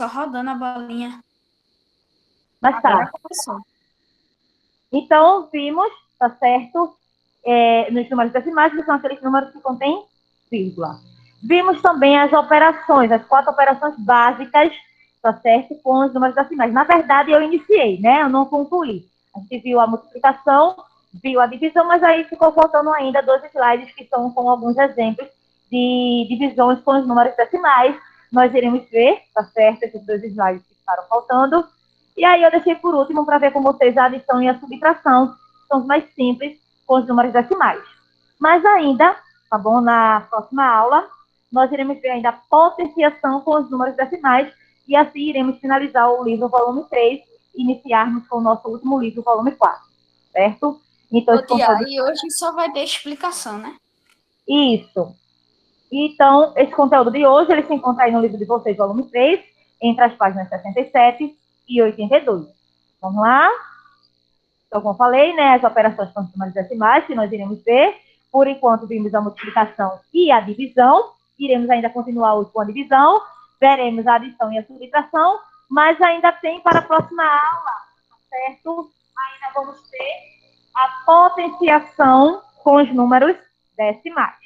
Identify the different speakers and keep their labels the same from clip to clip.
Speaker 1: Só rodando a bolinha.
Speaker 2: Mas
Speaker 1: Agora
Speaker 2: tá.
Speaker 1: começou.
Speaker 2: Então, vimos, tá certo? Nos números decimais, que são aqueles números que contêm vírgula. Vimos também as operações, as 4 operações básicas, tá certo? Com os números decimais. Na verdade, eu iniciei, né? Eu não concluí. A gente viu a multiplicação, viu a divisão, mas aí ficou faltando ainda 2 slides que são com alguns exemplos de divisões com os números decimais. Nós iremos ver, tá certo? Esses 2 slides que ficaram faltando. E aí eu deixei por último para ver com vocês a adição e a subtração, que são os mais simples, com os números decimais. Mas ainda, tá bom? Na próxima aula, nós iremos ver ainda a potenciação com os números decimais, e assim iremos finalizar o livro volume 3 e iniciarmos com o nosso último livro, volume 4, certo? Então,
Speaker 1: Ô,
Speaker 2: esse
Speaker 1: tia,
Speaker 2: conteúdo...
Speaker 1: e hoje só vai ter explicação, né?
Speaker 2: Isso. Então, esse conteúdo de hoje, ele se encontra aí no livro de vocês, volume 3, entre as páginas 67 e 82. Vamos lá? Então, como falei, né, as operações com números decimais, que nós iremos ver. Por enquanto, vimos a multiplicação e a divisão. Iremos ainda continuar hoje com a divisão. Veremos a adição e a subtração. Mas ainda tem para a próxima aula, certo? Ainda vamos ter a potenciação com os números decimais,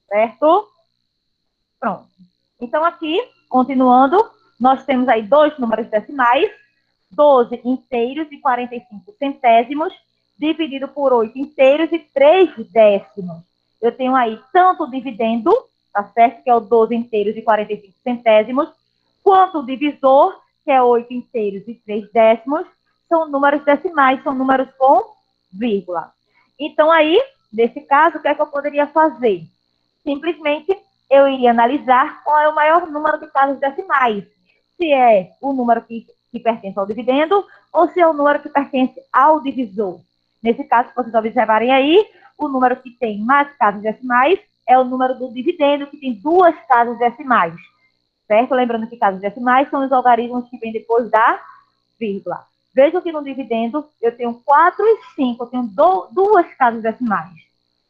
Speaker 2: certo? Pronto. Então, aqui, continuando, nós temos aí 2 números decimais, 12 inteiros e 45 centésimos, dividido por 8 inteiros e 3 décimos. Eu tenho aí tanto o dividendo, tá certo? Que é o 12 inteiros e 45 centésimos, quanto o divisor, que é 8 inteiros e 3 décimos, são números decimais, são números com vírgula. Então, aí, nesse caso, o que é que eu poderia fazer? Simplesmente, eu iria analisar qual é o maior número de casas decimais. Se é o número que pertence ao dividendo ou se é o número que pertence ao divisor. Nesse caso, se vocês observarem aí, o número que tem mais casas decimais é o número do dividendo, que tem 2 casas decimais. Certo? Lembrando que casas decimais são os algarismos que vêm depois da vírgula. Vejam que no dividendo eu tenho 4 e 5, eu tenho 2 casas decimais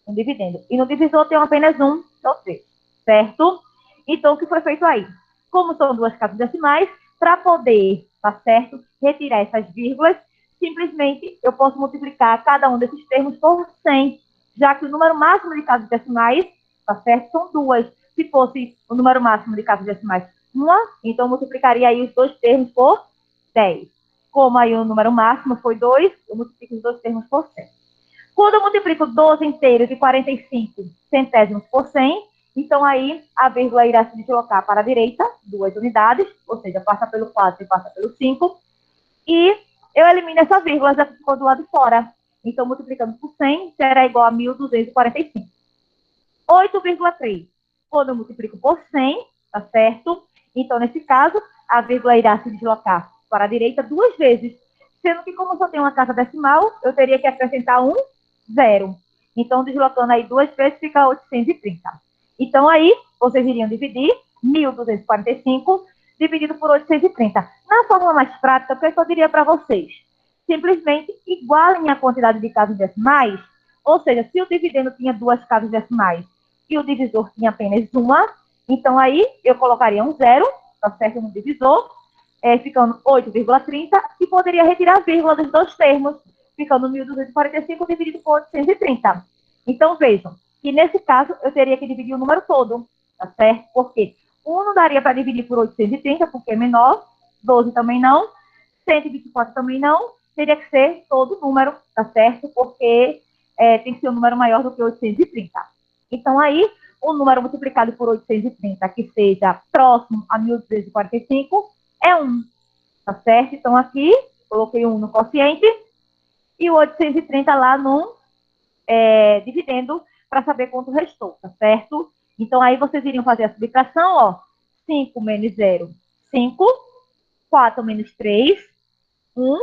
Speaker 2: no dividendo. E no divisor eu tenho apenas um, então 3. Certo? Então, o que foi feito aí? Como são 2 casas decimais, para poder, tá certo, retirar essas vírgulas, simplesmente eu posso multiplicar cada um desses termos por 100, já que o número máximo de casas decimais, tá certo, são 2. Se fosse o número máximo de casas decimais 1, então eu multiplicaria aí os 2 termos por 10. Como aí o número máximo foi 2, eu multiplico os 2 termos por 100. Quando eu multiplico 12 inteiros e 45 centésimos por 100, então aí a vírgula irá se deslocar para a direita, 2 unidades, ou seja, passa pelo 4 e passa pelo 5, e eu elimino essa vírgula, já ficou do lado de fora. Então, multiplicando por 100, será igual a 1.245. 8,3. Quando eu multiplico por 100, tá certo? Então, nesse caso, a vírgula irá se deslocar para a direita 2 vezes, sendo que como só tem uma casa decimal, eu teria que acrescentar um 0. Então, deslocando aí 2 vezes, fica 830. Então, aí, vocês iriam dividir 1.245 dividido por 830. Na forma mais prática, o que eu diria para vocês? Simplesmente igualem a quantidade de casas decimais, ou seja, se o dividendo tinha 2 casas decimais e o divisor tinha apenas uma, então aí eu colocaria um 0, tá certo, no divisor, ficando 8,30, e poderia retirar a vírgula dos 2 termos, ficando 1.245 dividido por 830. Então, vejam, que nesse caso eu teria que dividir o número todo, tá certo? Porque 1 não daria para dividir por 830, porque é menor, 12 também não, 124 também não, teria que ser todo o número, tá certo? Porque tem que ser um número maior do que 830. Então, aí, o número multiplicado por 830, que seja próximo a 1.245, é 1, tá certo? Então, aqui, coloquei 1 no quociente e o 830 lá no dividendo, para saber quanto restou, tá certo? Então, aí vocês iriam fazer a subtração, ó, 5 menos 0, 5, 4 menos 3, 1,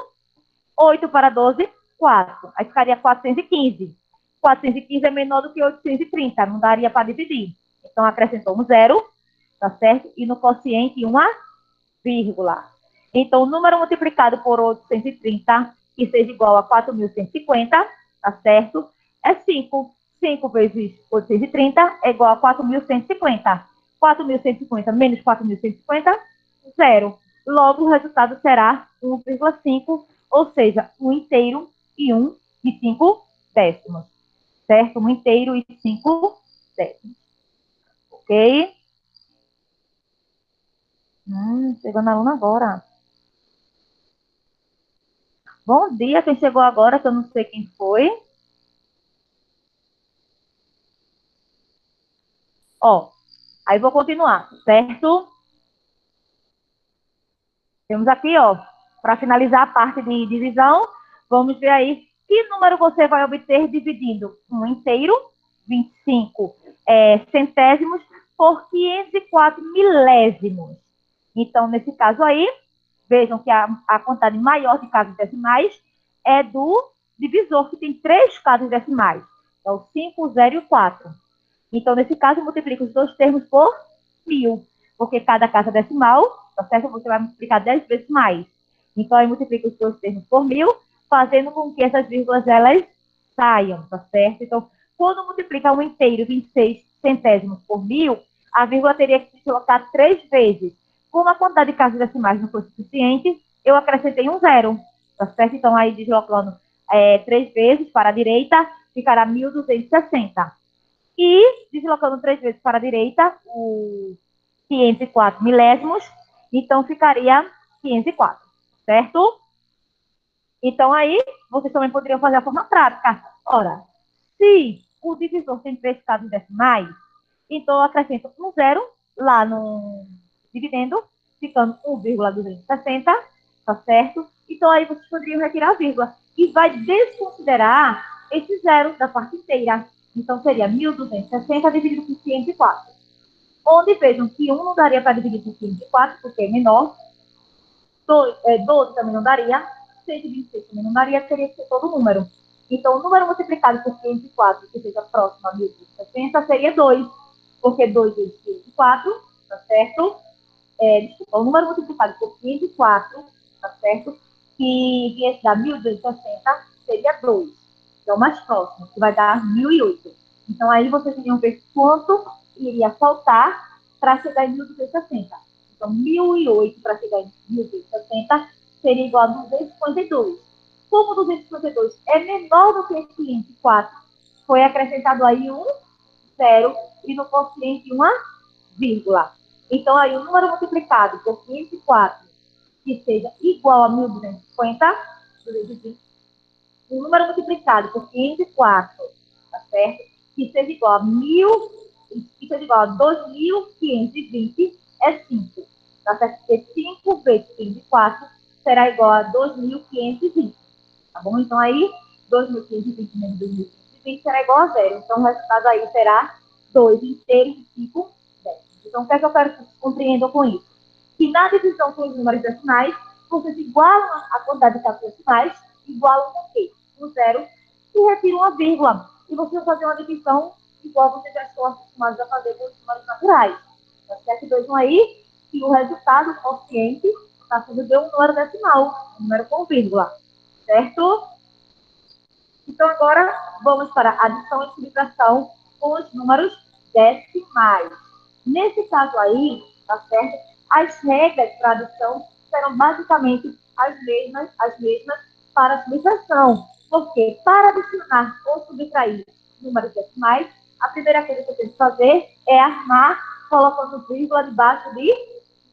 Speaker 2: 8 para 12, 4. Aí ficaria 415. 415 é menor do que 830, não daria para dividir. Então, acrescentou um 0, tá certo? E no quociente, uma vírgula. Então, o número multiplicado por 830, que seja igual a 4.150, tá certo? É 5. 5 vezes 830 é igual a 4.150. 4.150 menos 4.150, zero. Logo, o resultado será 1,5, ou seja, 1 inteiro e 1 e 5 décimos. Certo? 1 inteiro e 5 décimos. Ok? Chegando a aluna agora. Bom dia, quem chegou agora, que eu não sei quem foi. Ó, aí vou continuar, certo? Temos aqui, ó, para finalizar a parte de divisão, vamos ver aí que número você vai obter dividindo 1 inteiro, 25 centésimos, por 504 milésimos. Então, nesse caso aí, vejam que a quantidade maior de casas decimais é do divisor, que tem 3 casas decimais. É o 5, 0 e o 4. Então, nesse caso, multiplica os dois termos por 1000, porque cada casa decimal, tá certo? Você vai multiplicar 10 vezes mais. Então, aí multiplica os dois termos por 1000, fazendo com que essas vírgulas, elas saiam, tá certo? Então, quando multiplica um inteiro, 26 centésimos por 1000, a vírgula teria que se colocar 3 vezes. Como a quantidade de casas decimais não foi suficiente, eu acrescentei um zero, tá certo? Então, aí deslocando 3 vezes para a direita, ficará 1260. E deslocando 3 vezes para a direita, o 504 milésimos, então ficaria 504, certo? Então aí, vocês também poderiam fazer a forma prática. Ora, se o divisor tem 3 casas decimais, então eu acrescento um zero lá no dividendo, ficando 1,260, tá certo? Então aí vocês poderiam retirar a vírgula e vai desconsiderar esse zero da parte inteira. Então seria 1.260 dividido por 504. Onde vejam que 1 não daria para dividir por 504, porque é menor. 12 também não daria. 126 também não daria, teria que ser todo o número. Então, o número multiplicado por 504, que seja próximo a 1.260, seria 2. Porque 2 vezes 504, tá certo? Desculpa, o número multiplicado por 504, tá certo? Que viesse dar 1.260, seria 2. Que é o mais próximo, que vai dar 1.008. Então, aí vocês iriam ver quanto iria faltar para chegar em 1.260. Então, 1.008 para chegar em 1.260 seria igual a 252. Como 252 é menor do que 504, foi acrescentado aí um zero e no quociente uma vírgula. Então, aí o número multiplicado por 504, que seja igual a 1.250, o número multiplicado por 504, tá certo? Que seja igual a 1.000, que seja igual a 2.520 é 5, tá certo? Porque 5 vezes 504 será igual a 2.520, tá bom? Então, aí, 2.520 menos 2.520 será igual a zero. Então, o resultado aí será 2 inteiros e 5 décimos. Então, o que é que eu quero que vocês compreendam com isso? Que na divisão com os números decimais, vocês igualam a quantidade de casas decimais, igualam com o quê? O zero, e retiram uma vírgula. E vocês vão fazer uma divisão igual vocês já estão acostumados a fazer com os números naturais. Tá certo? Vejam aí que o resultado, o quociente, está sendo de um número decimal, um número com vírgula. Certo? Então, agora vamos para a adição e subtração com os números decimais. Nesse caso aí, tá certo? As regras para adição serão basicamente as mesmas para a subtração. Porque para adicionar ou subtrair números decimais, a primeira coisa que você tem que fazer é armar colocando vírgula debaixo de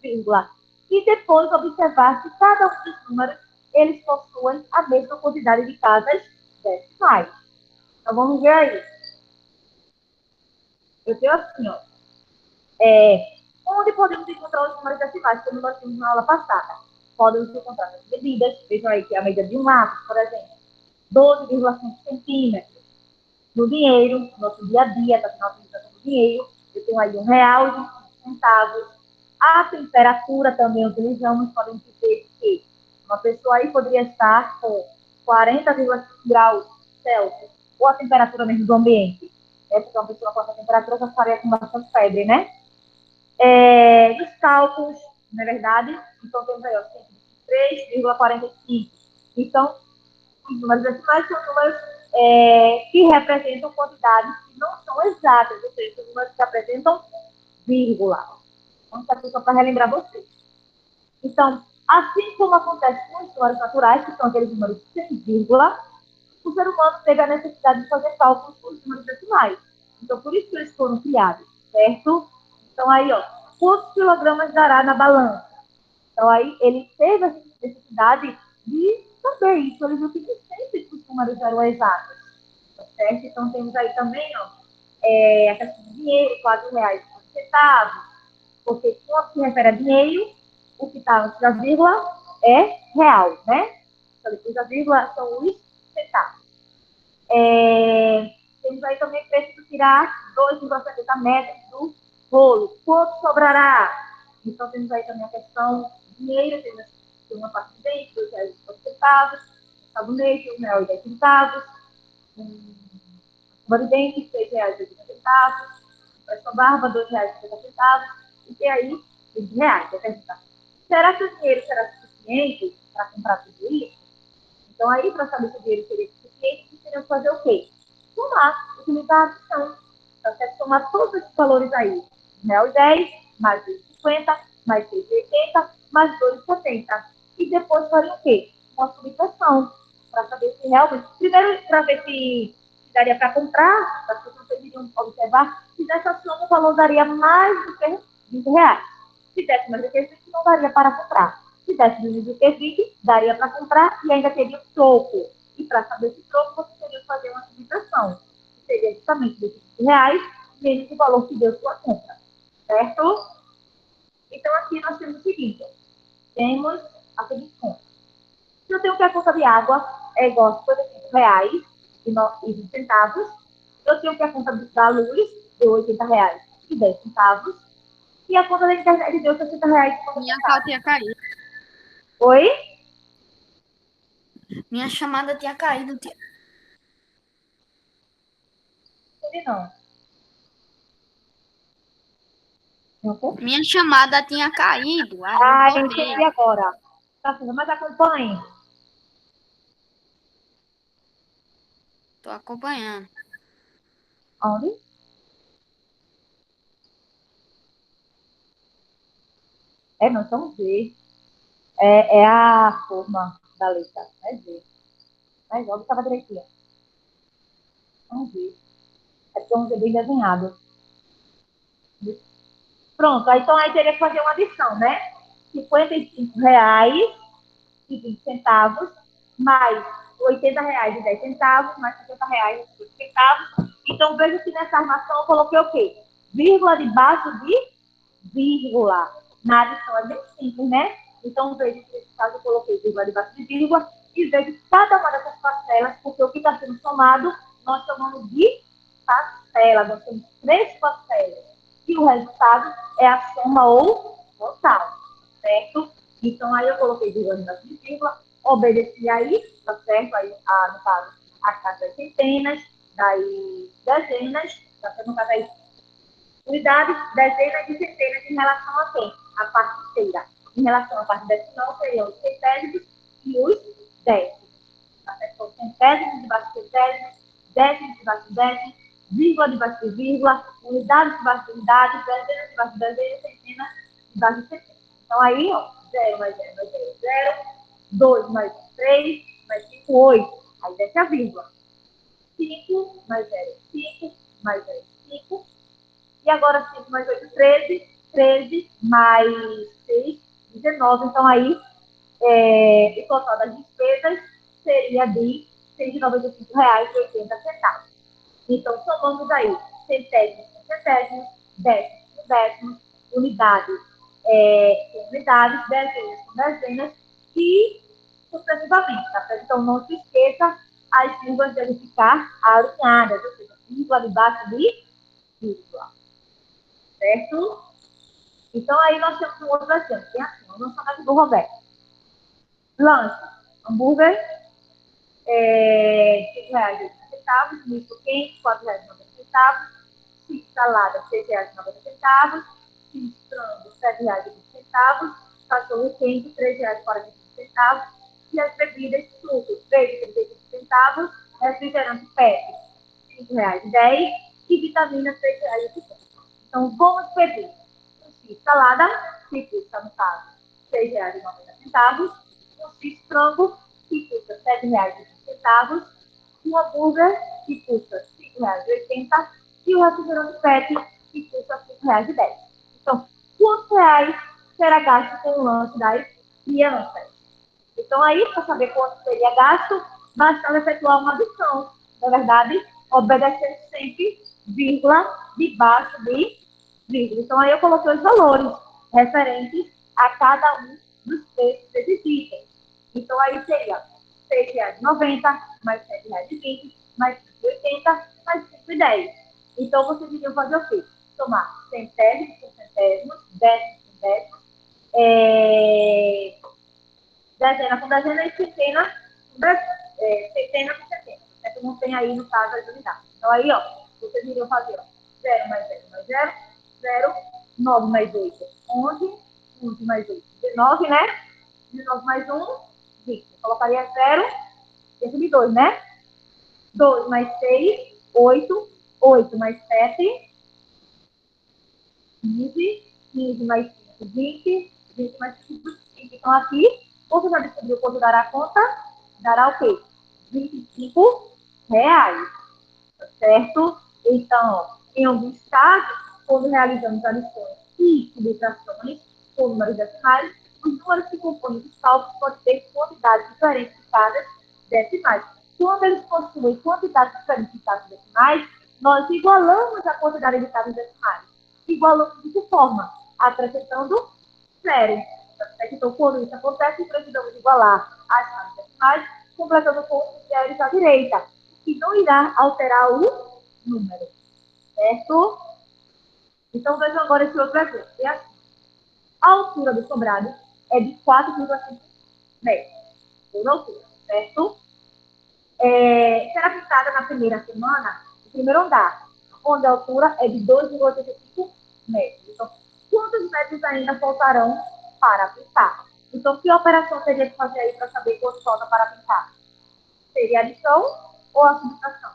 Speaker 2: vírgula. E depois observar se cada um dos números eles possuem a mesma quantidade de casas decimais. Então, vamos ver aí. Eu tenho assim, ó. Onde podemos encontrar os números decimais, como nós tínhamos na aula passada? Podemos encontrar nas medidas. Vejam aí que a medida de um lápis, por exemplo, 12,5 centímetros. No dinheiro, no nosso dia a dia, está na utilização do dinheiro. Eu tenho aí R$ 1,25. A temperatura também utilizamos. Podemos dizer que uma pessoa aí poderia estar com 40,5 graus Celsius, ou a temperatura mesmo do ambiente. Essa uma pessoa com essa temperatura já faria com bastante febre, né? Dos cálculos, não é verdade? Então, temos aí, ó, 123,45. Então, os números decimais são números que representam quantidades que não são exatas, ou seja, são números que apresentam vírgula. Então, isso aqui só para relembrar vocês. Então, assim como acontece com os números naturais, que são aqueles números sem vírgula, o ser humano teve a necessidade de fazer cálculos com os números decimais. Então, por isso que eles foram criados, certo? Então, aí, ó, quantos quilogramas dará na balança? Então, aí, ele teve a necessidade de saber isso. Ele viu que nem sempre que os números eram exatos, tá certo? Então, temos aí também, ó, a questão do dinheiro, R$ 4,00 centavos, porque quando se refere a dinheiro, o que está antes da vírgula é real, né? Então, depois da vírgula são os centavos. Temos aí também preciso tirar 2,70 metros do rolo. Quanto sobrará? Então, temos aí também a questão do dinheiro, temos uma parte de dentro, R$ 2,50, sabonete, R$ 1,10, escova de dente, R$ 6,80, pressão barba, R$ 2,50, e tem aí R$ 20. Será que o dinheiro será suficiente para comprar tudo isso? Então, aí, para saber se o dinheiro seria suficiente, teríamos que fazer o quê? Somar, utilizar a adição. Então, você somar todos esses valores aí. R$ 1,10, mais R$ 2,50, mais R$ 6,80, mais R$ 2,70. E depois faria o quê? Uma subtração, para saber se realmente... Primeiro, para ver se daria para comprar, as pessoas poderiam observar, se dessa soma o valor daria mais do que R$ 20. Se desse mais do que 20, não daria para comprar. Se desse menos do que 20, daria para comprar e ainda teria troco. E para saber esse troco, você teria que fazer uma subtração. Que seria justamente desses R$ 20 menos o valor que deu sua compra. Certo? Então, aqui nós temos o seguinte. Temos a seguinte conta. Se eu tenho que a conta de água é igual a R$ 55,20, eu tenho que a conta da luz deu R$ 80,10. E a conta da internet deu R$ 60,50.
Speaker 1: Minha call tinha caído.
Speaker 2: Oi?
Speaker 1: Minha chamada tinha caído, tia.
Speaker 2: Não. Não.
Speaker 1: Minha chamada tinha caído. Aí eu
Speaker 2: Ah, eu
Speaker 1: voltei.
Speaker 2: entendi agora. Tá sendo, mas acompanhe.
Speaker 1: Tô acompanhando.
Speaker 2: Onde? Não são Z. É a forma da letra. É Z. Mas óbvio estava direitinho. São Z. É porque é um Z bem desenhado. Pronto, então aí teria que fazer uma adição, né? R$ 55,20 mais R$ 80,10 mais R$ 50,50. Então, veja que nessa armação eu coloquei o quê? Vírgula debaixo de vírgula. Na adição é bem simples, né? Então, veja que nesse caso eu coloquei vírgula debaixo de vírgula e veja que cada uma dessas parcelas, porque o que está sendo somado, nós chamamos de parcela. Nós temos três parcelas. E o resultado é a soma ou total, certo? Então, aí eu coloquei vírgula debaixo de vírgula, obedeci aí, tá certo? Aí, no caso, a casa das centenas, daí dezenas, tá certo? No caso aí, unidades, dezenas e centenas em relação a quem? A parte inteira. Em relação à parte decimal, seriam os centésimos e os décimos. Tá certo? Então, centésimos debaixo de centésimos, décimos debaixo de décimos, vírgula debaixo de vírgula, unidades debaixo de unidades, dezenas debaixo de dezenas, centenas debaixo de centenas. Então, aí, ó, 0 mais 0 mais 0, 0, 2 mais 3, mais 5, 8. Aí desce a vírgula. 5 mais 0, 5, mais 0, 5. E agora 5 mais 8, 13. 13 mais 6, 19. Então, aí, o total das despesas seria de R$ 195,80. Então, somamos aí centésimos com centésimos, décimos com décimos, unidades com unidades, dezenas com dezenas e sucessivamente. Tá? Então, não se esqueça, as vírgulas devem ficar alinhadas, ou seja, vírgula debaixo de vírgula. Certo? Então, aí nós temos um outro exemplo. Tem assim, o lançamento do Roberto. Lanche, hambúrguer, R$ 5,80, misto quente, R$ 4,90, X salada, R$ 6,90, X frango, R$ 7,20, cachorro quente, R$ 3,45, e as bebidas, sucos, R$ 3,35, refrigerante PET, R$ 5,10 e vitaminas, R$ 3,50. Então, vamos pedir um X salada, que custa, no caso, R$ 6,90. Um X-frango, que custa R$ 7,20. Um hambúrguer, que custa R$ 5,80. E o refrigerante PET, que custa R$ 5,10. Então, quantos reais será gasto com o lanche das crianças? Então, aí, para saber quanto seria gasto, basta efetuar uma adição. Na verdade, obedecendo sempre vírgula debaixo de vírgula. Então, aí eu coloquei os valores referentes a cada um dos preços desses itens. Então, aí seria R$ 6,90, mais R$ 7,20, mais R$ 5,80, mais R$ 5,10. Então, vocês iriam fazer o quê? Tomar centésimos por centésimos, décimos por décimos, dezena com dezena e centena com centena. É que não tem aí, no caso, as unidades. Então, aí, ó, vocês iriam fazer, ó, 0 mais 0 mais 0, 0, 9 mais 8, 11, 11 mais 8, 19, né? 19 mais 1, 20. Eu colocaria 0, dentro de 2, né? 2 mais 6, 8, 8 mais 7, 15, 15 mais 5, 20, 20 mais 5, 5. Então, aqui, você já descobriu quanto dará a conta? Dará o quê? R$ 25, certo? Então, em alguns casos, quando realizamos adições e subtrações com números decimais, os números que compõem os cálculos podem ter quantidades diferentes de casas decimais. Quando eles possuem quantidades diferentes de casas decimais, nós igualamos a quantidade de casas decimais. Igualamos de que forma? Acrescentando zero. Então, quando isso acontece, precisamos igualar as casas decimais, completando com os zeros à direita, que não irá alterar o número, certo? Então, vejam agora esse outro exemplo. É assim. A altura do sobrado é de 4,5 metros por altura, certo? Será pintada na primeira semana, no primeiro andar, onde a altura é de 2,85 metros. Então, quantos metros ainda faltarão para pintar? Então, que operação teria que fazer aí para saber quanto falta para pintar? Seria a adição ou a subtração?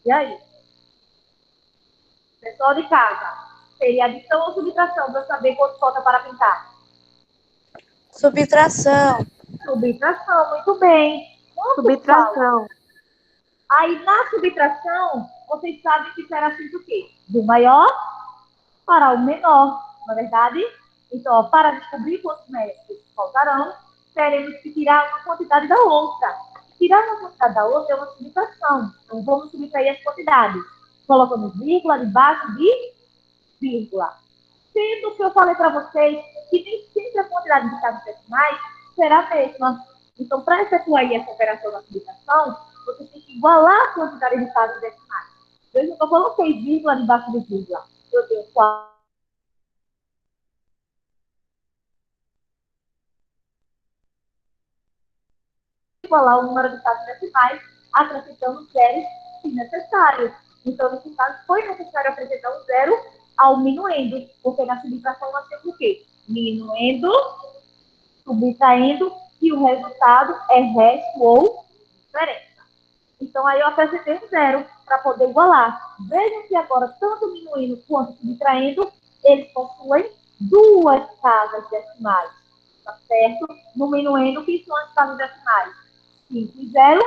Speaker 2: E aí? Pessoal de casa, seria adição ou subtração para saber quanto falta para pintar?
Speaker 3: Subtração.
Speaker 2: Subtração, muito bem. Quanto falta?
Speaker 3: Subtração.
Speaker 2: Aí, na subtração, vocês sabem que será feito o quê? Do maior para o menor, não é verdade? Então, ó, para descobrir quantos metros faltarão, teremos que tirar uma quantidade da outra. Tirar uma quantidade da outra é uma subtração. Então, vamos subtrair as quantidades. Colocamos vírgula debaixo de vírgula. Sendo que eu falei para vocês que nem sempre a quantidade de casas decimais será a mesma. Então, para efetuar essa operação da subtração, você tem que igualar a quantidade de casas decimais. Veja que eu coloquei vírgula debaixo de vírgula. Eu tenho 4. Igualar o número de casas decimais, acrescentando zeros se necessário. Então, nesse caso, foi necessário acrescentar um zero ao minuendo, porque na subtração nós temos o quê? Minuendo, subtraindo, e o resultado é resto ou diferença. Então, aí eu acrescentei um zero para poder igualar. Vejam que agora, tanto minuindo quanto subtraindo, eles possuem duas casas decimais, tá certo? No minuendo, que são as casas decimais? 5 e 0,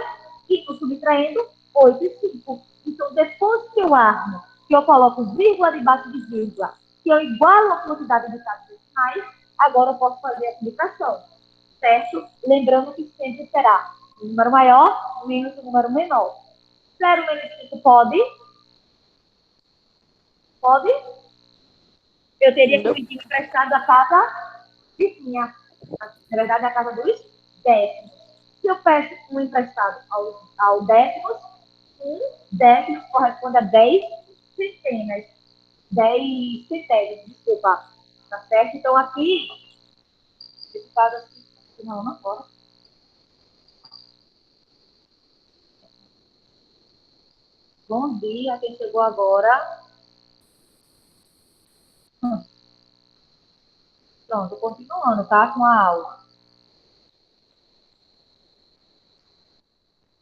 Speaker 2: e no subtraindo, 8 e 5. Então, depois que eu armo, que eu coloco vírgula debaixo de vírgula, que eu igualo a quantidade de casas decimais, agora eu posso fazer a subtração, certo? Lembrando que sempre será o número maior menos o número menor. 0 menos 5 pode? Pode? Eu teria que pedir emprestado a casa vizinha. Na verdade, a casa dos décimos. Se eu peço um emprestado ao décimos, um décimo corresponde a 10 centenas. 10 centésimos, desculpa. Tá certo? Então, aqui, esse caso aqui, não pode. Bom dia, quem chegou agora? Pronto, continuando, tá? Com a aula.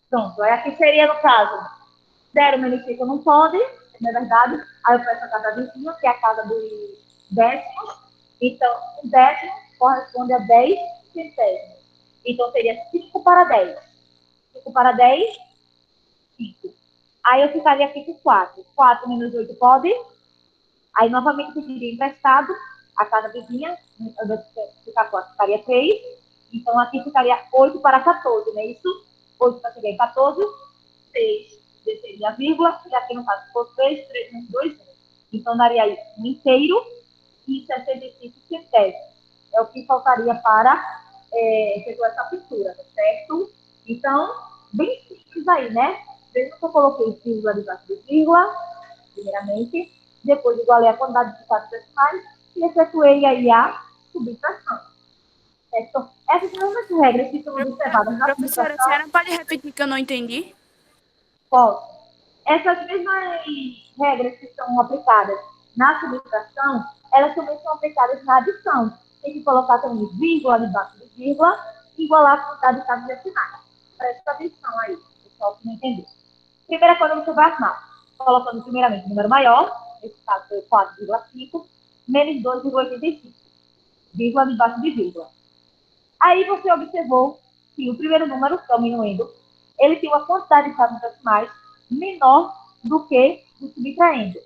Speaker 2: Pronto, aí aqui seria, no caso, 0 menos 5 não pode, não é verdade? Aí eu peço a casa vizinha, que é a casa dos décimos, Então, um décimo corresponde a 10 centésimos. Então, seria 5 para 10. 5 para 10, 5. Aí eu ficaria aqui com 4. 4 menos 8 pode? Aí, novamente, pediria emprestado a cada vizinha. Ficar 4, ficaria 3. Então, aqui ficaria 8 para 14, não é isso? 8 para chegar em 14, 6 desceria a vírgula, e aqui no caso ficou 3, 3 menos 2, 1. Então, daria aí um inteiro e 65 centésimos. É o que faltaria para efetuar essa pintura, tá certo? Então, bem simples aí, né? Veja que eu coloquei vírgula debaixo de vírgula, primeiramente, depois igualei a quantidade de quatro decimais e efetuei aí a subtração. Certo? Essas são as regras que são observadas na
Speaker 1: Professora, a
Speaker 2: subtração.
Speaker 1: senhora pode repetir que eu não entendi?
Speaker 2: Posso. Essas mesmas regras que são aplicadas na subtração, elas também são aplicadas na adição. Tem que colocar também vírgula debaixo de vírgula, igualar a quantidade de casos decimais. Presta atenção aí, pessoal que não entendeu. Primeira coisa que você vai arrumar, colocando primeiramente o número maior, nesse caso foi 4,5, menos 2,85, vírgula debaixo de vírgula. Aí você observou que o primeiro número, que é o minuendo, ele tem uma quantidade de casas decimais menor do que o subtraindo.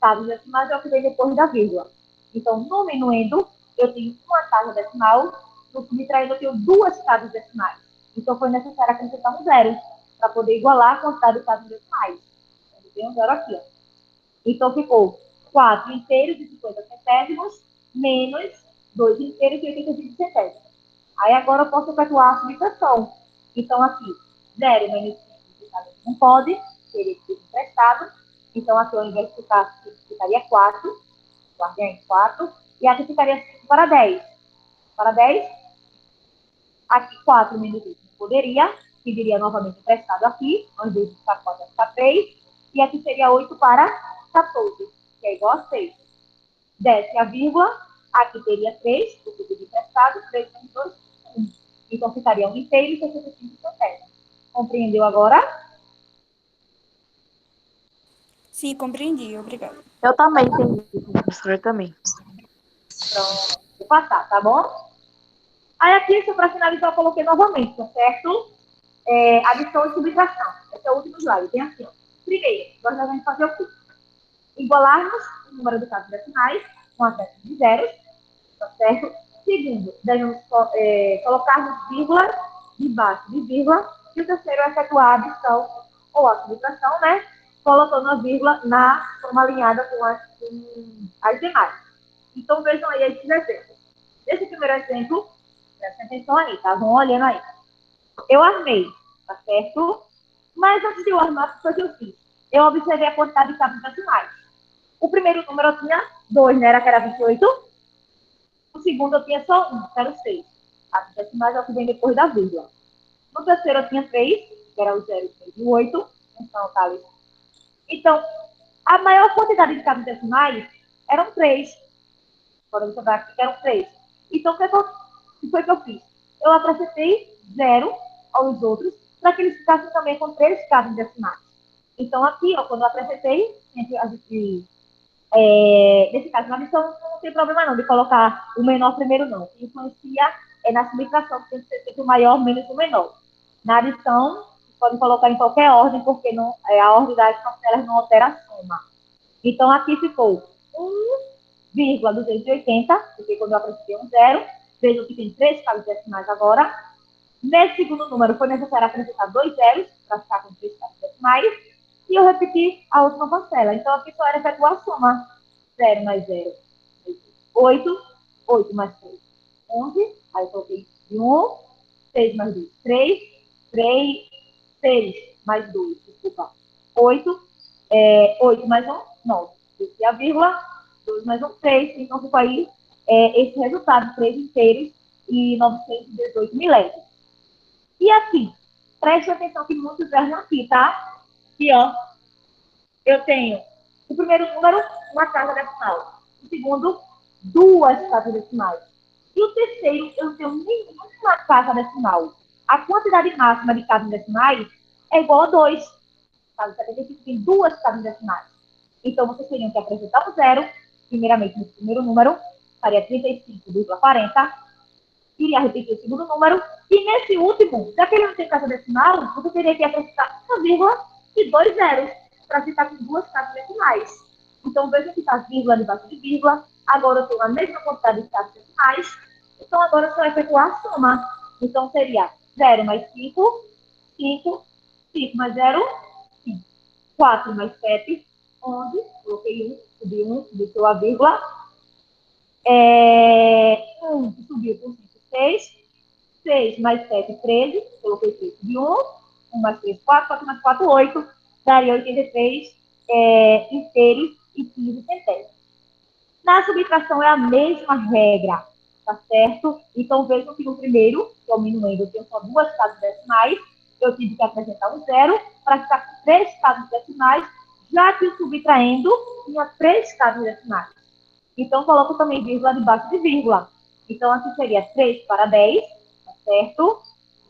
Speaker 2: Casas decimais é o que vem depois da vírgula. Então, no minuendo, eu tenho uma casa decimal, no subtraindo eu tenho duas casas decimais. Então, foi necessário acrescentar um zero para poder igualar a quantidade de casas decimais. Tem um zero aqui, ó. Então, ficou 4 inteiros e 50 centésimos menos 2 inteiros e 85 centésimos. Aí agora eu posso efetuar a subtração. Então, aqui, 0 menos 5 não pode, teria que ser emprestado. Então, aqui ao invés de ficar, ficaria 4, guardei em 4, e aqui ficaria 5 para 10. Para 10, aqui 4 menos 5 não poderia, pediria novamente emprestado aqui, ao invés de ficar 4, vai ficar 3, e aqui seria 8 para 14, que é igual a 6. Desce a vírgula, aqui teria 3, porque pedi emprestado, 3 menos 2, 1. Então, ficaria 1 inteiro e 65 centésimos. Compreendeu agora?
Speaker 1: Sim, compreendi. Obrigada.
Speaker 3: Eu também entendi, professora, também.
Speaker 2: Pronto, vou passar, tá bom? Aí aqui, só para finalizar, eu coloquei novamente, tá certo? Adição e subtração. Esse é o último slide, tem assim, ó. Primeiro, nós vamos fazer o quê? Igualarmos o número de casas decimais com acento de zeros, tá certo? Segundo, devemos colocarmos vírgula debaixo de vírgula. E o terceiro é efetuar a adição ou a subtração, né? Colocando a vírgula na forma alinhada com as demais. Então, vejam aí esses exemplos. Esse primeiro exemplo, presta atenção aí, tá? Vão olhando aí. Eu armei, tá certo? Mas antes de eu armar, o que eu fiz? Eu observei a quantidade de casas decimais. O primeiro número eu tinha 2, né? Que era 28. O segundo eu tinha só 1, que era o 6. Casas decimais é o que vem depois da vírgula. No terceiro eu tinha 3, que era o 0, 6 e o 8. Então, tá ali. Então, a maior quantidade de casas decimais eram 3. Podemos observar aqui que eram 3. Então, o que foi que eu fiz? Eu acrescentei 0 aos outros para que eles ficassem também com 3 casas decimais. Então, aqui, ó, quando eu acrescentei, nesse caso, na adição não tem problema não de colocar o menor primeiro, não. O que influencia na subtração, que tem que ser sempre o maior menos o menor. Na adição, pode colocar em qualquer ordem, porque não, a ordem das parcelas não altera a soma. Então, aqui ficou 1,280, porque quando eu acrescentei um zero, vejo que tem 3 casas decimais agora. Nesse segundo número, foi necessário acrescentar 2 zeros, para ficar com 3 casas decimais, e eu repeti a última parcela. Então, aqui só era efetuar a soma. 0 mais 0, 8. 8 mais 3, 11. Aí eu coloquei 1. 6 mais 2, 3. 3. 6 mais 2, desculpa, 8. 8 mais 1, 9. Desci a vírgula, 2 mais 1, 3. Então, ficou aí esse resultado, 3 inteiros e 918 milésimos. E aqui, preste atenção que muitos erram aqui, tá? Aqui, ó, eu tenho o primeiro número, uma casa decimal. O segundo, duas casas decimais. E o terceiro, eu não tenho nenhuma casa decimal. A quantidade máxima de casas decimais é igual a 2. Caso 75 tem duas casas decimais. Então, vocês teriam que acrescentar um zero, primeiramente no primeiro número, faria 35,40. Iria repetir o segundo número. E nesse último, já que ele não tem casa decimal, você teria que acrescentar uma vírgula e 2 zeros para ficar com duas casas decimais. Então, veja que está vírgula debaixo de vírgula. Agora eu tenho a mesma quantidade de casas decimais. Então, agora eu só efetuar a soma. Então, seria 0 mais 5, 5, 5 mais 0, 5. 4 mais 7, 11. Coloquei 1, subiu a vírgula. 1 subiu por 5, 6. 6 mais 7, 13. Coloquei 3, subiu 1. 1 mais 3, 4. 4 mais 4, 8. Daria 83 inteiros e 15 centésimos. Na subtração é a mesma regra, tá certo? Então, vejam que no primeiro, que é o minuendo, eu tenho só duas casas decimais, eu tive que acrescentar um zero para ficar com 3 casas decimais, já que o subtraindo tinha 3 casas decimais. Então, coloco também vírgula debaixo de vírgula. Então, aqui seria 3 para 10, tá certo?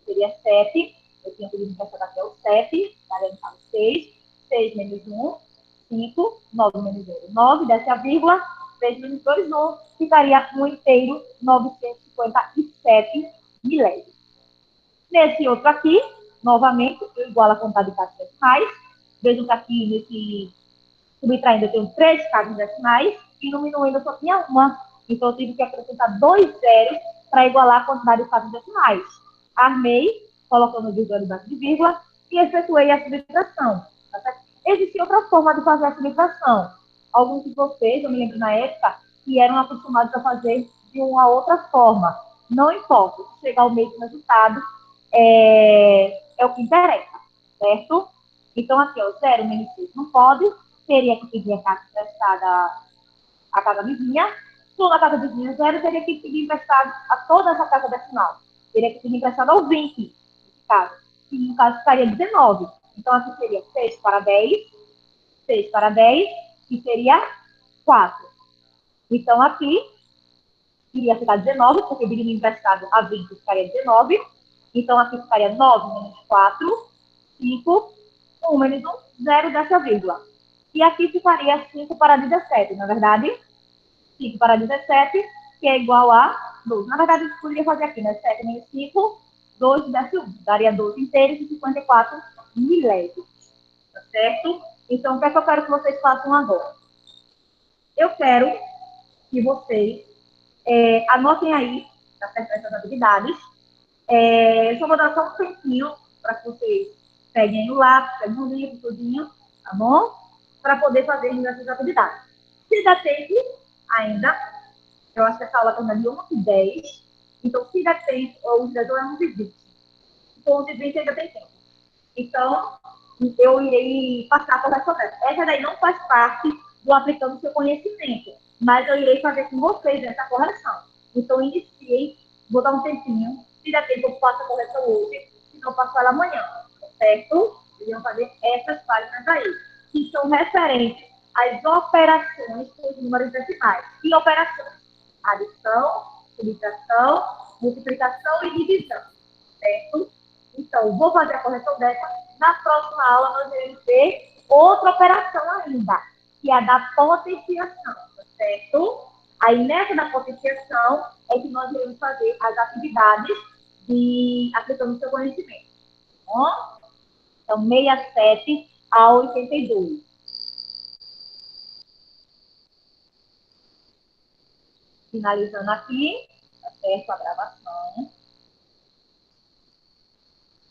Speaker 2: Seria 7. Eu tinha pedido para pegar até o 7, daria no caso 6. 6 menos 1, 5. 9 menos 0, 9. Desce a vírgula. 3 menos 2, 1. Ficaria 1 inteiro, 957 milésimos. Nesse outro aqui, novamente, eu igualo a quantidade de casas decimais. Vejam que aqui, nesse subtraindo, eu tenho 3 casas decimais. E no minuendo eu só tinha uma. Então, eu tive que acrescentar 2 zeros para igualar a quantidade de casas decimais. Armei, colocando vírgula debaixo de vírgula, e efetuei a subtração. Tá? Existe outra forma de fazer a subtração. Alguns de vocês, eu me lembro na época, que eram acostumados a fazer de uma outra forma. Não importa, se chegar ao mesmo resultado, é o que interessa, certo? Então, aqui, ó, 0 menos 6 não pode, teria que pedir a casa emprestada à casa vizinha. Toda a casa vizinha 0, teria que pedir emprestado a toda essa casa decimal. Teria que pedir emprestado ao 20, nesse caso. E no caso ficaria 19. Então, aqui seria 6 para 10, 6 para 10, que seria 4. Então, aqui iria ficar 19, porque pedindo emprestado a 20 ficaria 19. Então, aqui ficaria 9 menos 4, 5, 1 menos 1, 0 dessa vírgula. E aqui ficaria 5 para 17, na verdade? 5 para 17, que é igual a 12. Na verdade, eu poderia fazer aqui, né? 7 menos 5, 2 desce 1. Daria 12 inteiros e 54 milésimos. Tá certo? Então, o que é que eu quero que vocês façam agora? Eu quero que vocês anotem aí, tá certo, essas atividades. Eu só vou dar só um tempinho para que vocês peguem o lápis, peguem o livro, tudinho, tá bom? Para poder fazer essas atividades. Se dá tempo ainda, eu acho que essa aula termina de 11h10, então se der tempo, ou os 10 é 11h20. Então, 11h20 ainda tem tempo. Então, eu irei passar a correspondência. Essa daí não faz parte do aplicando o seu conhecimento, mas eu irei fazer com vocês essa correção. Então, iniciei, vou dar um tempinho, se der tempo, eu faço a correção hoje, se não, faço ela amanhã, certo? Eles vão fazer essas páginas aí, que são referentes às operações com os números decimais. E operações? Adição, subtração, multiplicação e divisão, certo? Então, vou fazer a correção dessa. Na próxima aula, nós iremos ver outra operação ainda, que é a da potenciação, tá certo? Aí, nessa da potenciação, é que nós iremos fazer as atividades de aplicando o seu conhecimento. Tá bom? Então, 67 a 82. Finalizando aqui, tá certo? A gravação.